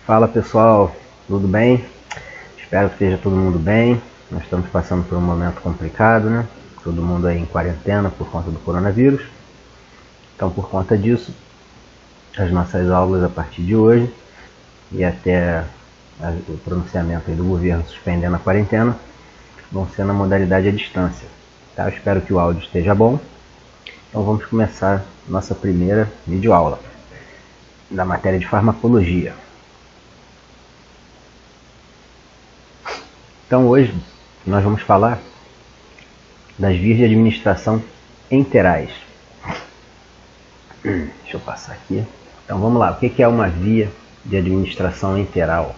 Fala pessoal, tudo bem? Espero que esteja todo mundo bem. Nós estamos passando por um momento complicado, né? Todo mundo aí em quarentena por conta do coronavírus. Então, por conta disso, as nossas aulas a partir de hoje e até o pronunciamento aí do governo suspendendo a quarentena vão ser na modalidade à distância. Tá? Eu espero que o áudio esteja bom. Então vamos começar nossa primeira videoaula da matéria de farmacologia. Então hoje nós vamos falar das vias de administração enterais. Deixa eu passar aqui. Então vamos lá, o que é uma via de administração enteral?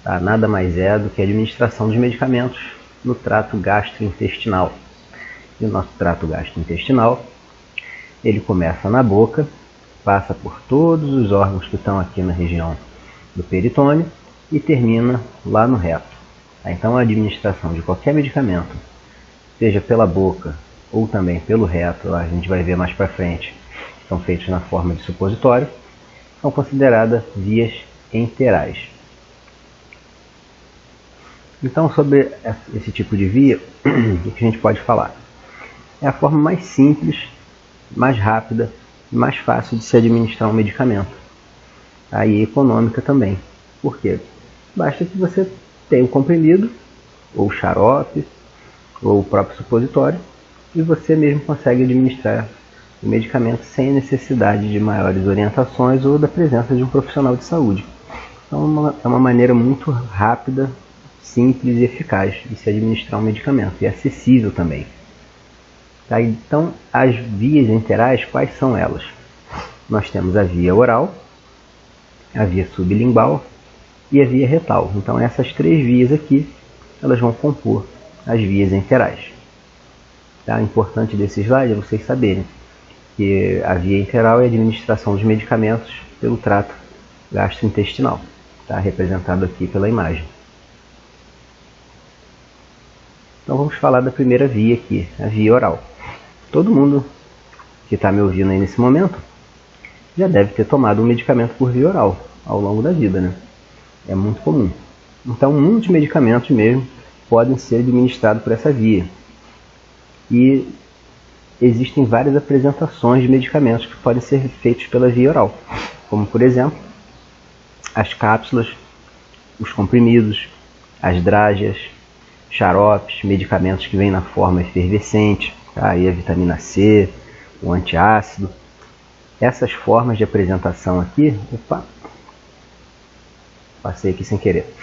Tá? Nada mais é do que a administração dos medicamentos no trato gastrointestinal. E o nosso trato gastrointestinal, ele começa na boca, passa por todos os órgãos que estão aqui na região do peritônio e termina lá no reto. Então a administração de qualquer medicamento, seja pela boca ou também pelo reto, a gente vai ver mais para frente, são feitos na forma de supositório, são consideradas vias enterais. Então sobre esse tipo de via, o que a gente pode falar? É a forma mais simples, mais rápida e mais fácil de se administrar um medicamento. Aí econômica também. Por quê? Basta que você tenha um comprimido, ou xarope, ou o próprio supositório, e você mesmo consegue administrar o medicamento sem necessidade de maiores orientações ou da presença de um profissional de saúde. Então é uma maneira muito rápida, simples e eficaz de se administrar um medicamento, e acessível também. Tá? Então, as vias enterais, quais são elas? Nós temos a via oral, a via sublingual e a via retal. Então, essas três vias aqui, elas vão compor as vias enterais. Tá? O importante desse slide é vocês saberem que a via enteral é a administração dos medicamentos pelo trato gastrointestinal, tá? Representado aqui pela imagem. Então, vamos falar da primeira via aqui, a via oral. Todo mundo que está me ouvindo aí nesse momento já deve ter tomado um medicamento por via oral ao longo da vida, né? É muito comum. Então, muitos medicamentos mesmo podem ser administrados por essa via. E existem várias apresentações de medicamentos que podem ser feitos pela via oral, como, por exemplo, as cápsulas, os comprimidos, as drágeas, xaropes, medicamentos que vêm na forma efervescente, tá? Aí a vitamina C, o antiácido. Essas formas de apresentação aqui, passei aqui sem querer.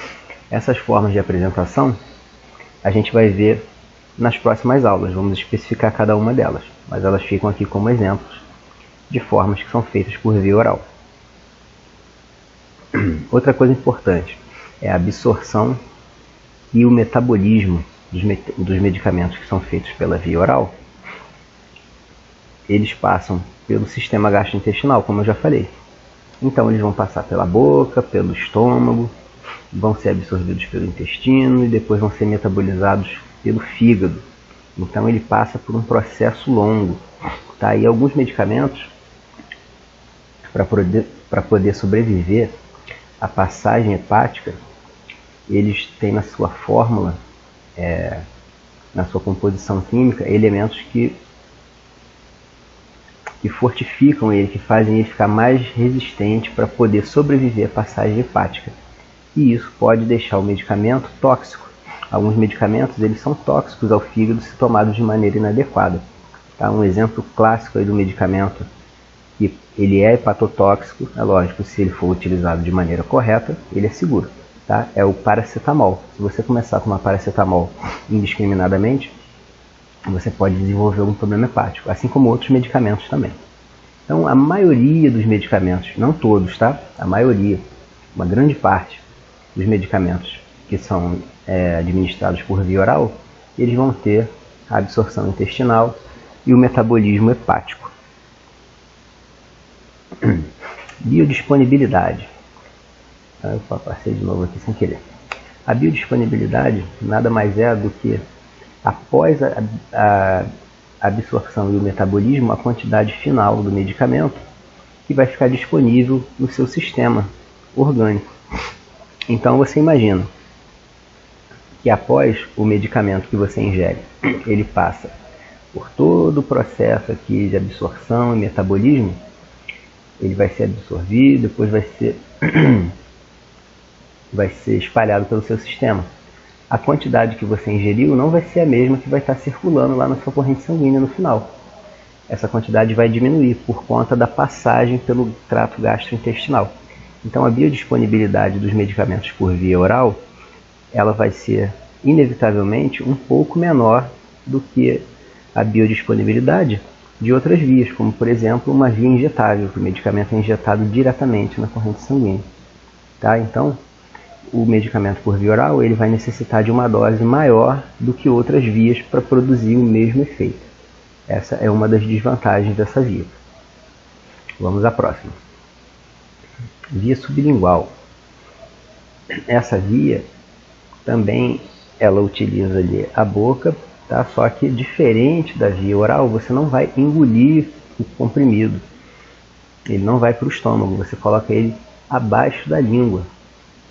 Essas formas de apresentação a gente vai ver nas próximas aulas, vamos especificar cada uma delas, mas elas ficam aqui como exemplos de formas que são feitas por via oral. Outra coisa importante é a absorção e o metabolismo dos medicamentos que são feitos pela via oral. Eles passam pelo sistema gastrointestinal, como eu já falei. Então eles vão passar pela boca, pelo estômago, vão ser absorvidos pelo intestino e depois vão ser metabolizados pelo fígado. Então ele passa por um processo longo. Tá? E alguns medicamentos, para poder sobreviver à passagem hepática, eles têm na sua fórmula, na sua composição química, elementos que fortificam ele, que fazem ele ficar mais resistente para poder sobreviver à passagem hepática. E isso pode deixar o medicamento tóxico. Alguns medicamentos eles são tóxicos ao fígado se tomados de maneira inadequada. Tá? Um exemplo clássico aí do medicamento que ele é hepatotóxico, é lógico, se ele for utilizado de maneira correta, ele é seguro. Tá? É o paracetamol. Se você começar a tomar paracetamol indiscriminadamente, você pode desenvolver algum problema hepático, assim como outros medicamentos também. Então, a maioria dos medicamentos, não todos, tá? A maioria, uma grande parte dos medicamentos que são administrados por via oral, eles vão ter a absorção intestinal e o metabolismo hepático. Biodisponibilidade. Eu passei de novo aqui sem querer. A biodisponibilidade nada mais é do que após a absorção e o metabolismo, a quantidade final do medicamento que vai ficar disponível no seu sistema orgânico. Então você imagina que após o medicamento que você ingere, ele passa por todo o processo aqui de absorção e metabolismo, ele vai ser absorvido, depois vai ser espalhado pelo seu sistema. A quantidade que você ingeriu não vai ser a mesma que vai estar circulando lá na sua corrente sanguínea no final. Essa quantidade vai diminuir por conta da passagem pelo trato gastrointestinal. Então a biodisponibilidade dos medicamentos por via oral, ela vai ser inevitavelmente um pouco menor do que a biodisponibilidade de outras vias, como por exemplo uma via injetável, que o medicamento é injetado diretamente na corrente sanguínea. Tá? Então o medicamento por via oral ele vai necessitar de uma dose maior do que outras vias para produzir o mesmo efeito. Essa é uma das desvantagens dessa via. Vamos à próxima. Via sublingual. Essa via também ela utiliza ali a boca, tá? Só que diferente da via oral, você não vai engolir o comprimido. Ele não vai para o estômago, você coloca ele abaixo da língua,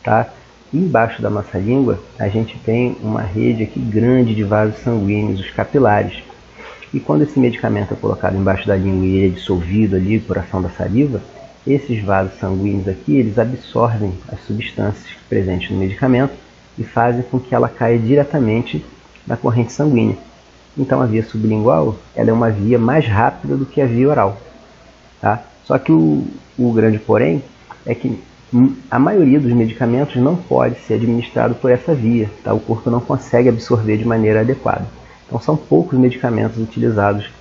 tá? Embaixo da nossa língua, a gente tem uma rede aqui grande de vasos sanguíneos, os capilares. E quando esse medicamento é colocado embaixo da língua e ele é dissolvido ali por ação da saliva, esses vasos sanguíneos aqui, eles absorvem as substâncias presentes no medicamento e fazem com que ela caia diretamente na corrente sanguínea. Então a via sublingual, ela é uma via mais rápida do que a via oral. Tá? Só que o grande porém é que a maioria dos medicamentos não pode ser administrado por essa via, tá? O corpo não consegue absorver de maneira adequada. Então são poucos medicamentos utilizados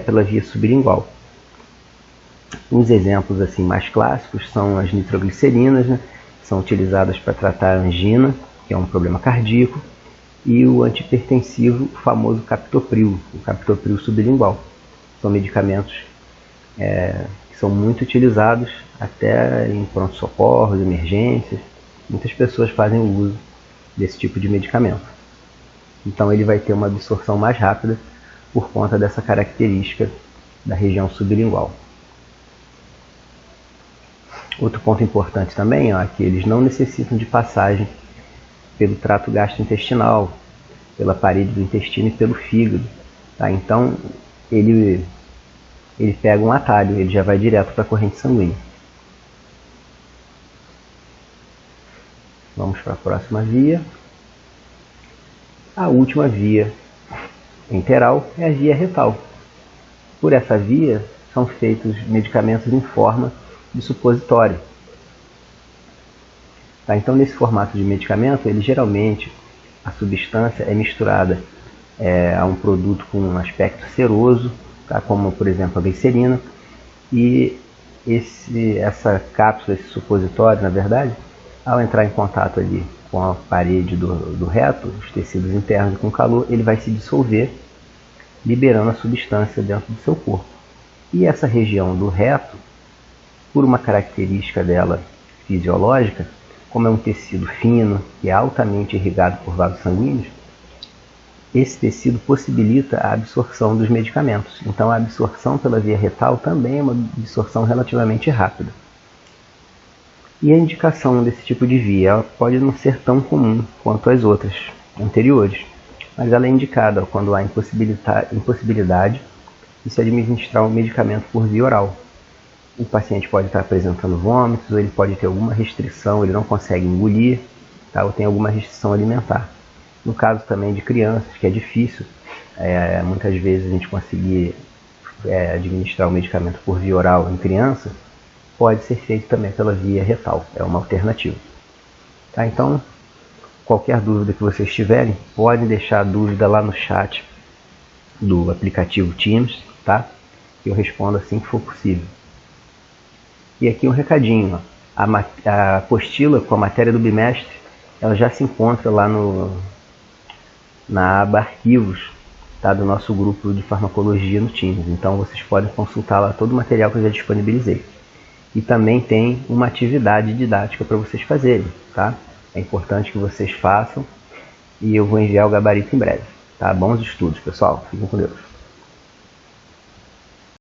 pela via sublingual. Uns exemplos assim, mais clássicos são as nitroglicerinas, né? São utilizadas para tratar a angina, que é um problema cardíaco, e o antihipertensivo, o famoso captopril, o captopril sublingual. São medicamentos que são muito utilizados até em pronto-socorros, emergências. Muitas pessoas fazem o uso desse tipo de medicamento. Então ele vai ter uma absorção mais rápida por conta dessa característica da região sublingual. Outro ponto importante também é que eles não necessitam de passagem pelo trato gastrointestinal, pela parede do intestino e pelo fígado. Tá? Então ele pega um atalho, ele já vai direto para a corrente sanguínea. Vamos para a próxima via. A última via enteral é a via retal. Por essa via são feitos medicamentos em forma de supositório. Tá? Então nesse formato de medicamento, ele geralmente, a substância é misturada a um produto com um aspecto ceroso, tá? Como por exemplo a glicerina, e essa cápsula, esse supositório, na verdade, ao entrar em contato ali com a parede do reto, os tecidos internos com calor, ele vai se dissolver, liberando a substância dentro do seu corpo. E essa região do reto, por uma característica dela fisiológica, como é um tecido fino e altamente irrigado por vasos sanguíneos, esse tecido possibilita a absorção dos medicamentos. Então a absorção pela via retal também é uma absorção relativamente rápida. E a indicação desse tipo de via ela pode não ser tão comum quanto as outras anteriores, mas ela é indicada quando há impossibilidade de se administrar um medicamento por via oral. O paciente pode estar apresentando vômitos, ou ele pode ter alguma restrição, ele não consegue engolir, tá? Ou tem alguma restrição alimentar. No caso também de crianças, que é difícil, muitas vezes a gente conseguir administrar o medicamento por via oral em criança, pode ser feito também pela via retal, é uma alternativa. Tá? Então, qualquer dúvida que vocês tiverem, podem deixar a dúvida lá no chat do aplicativo Teams, tá? Que eu respondo assim que for possível. E aqui um recadinho, ó. A apostila com a matéria do bimestre, ela já se encontra lá na aba Arquivos, tá? Do nosso grupo de farmacologia no Teams. Então vocês podem consultar lá todo o material que eu já disponibilizei. E também tem uma atividade didática para vocês fazerem, tá? É importante que vocês façam e eu vou enviar o gabarito em breve, tá? Bons estudos, pessoal. Fiquem com Deus.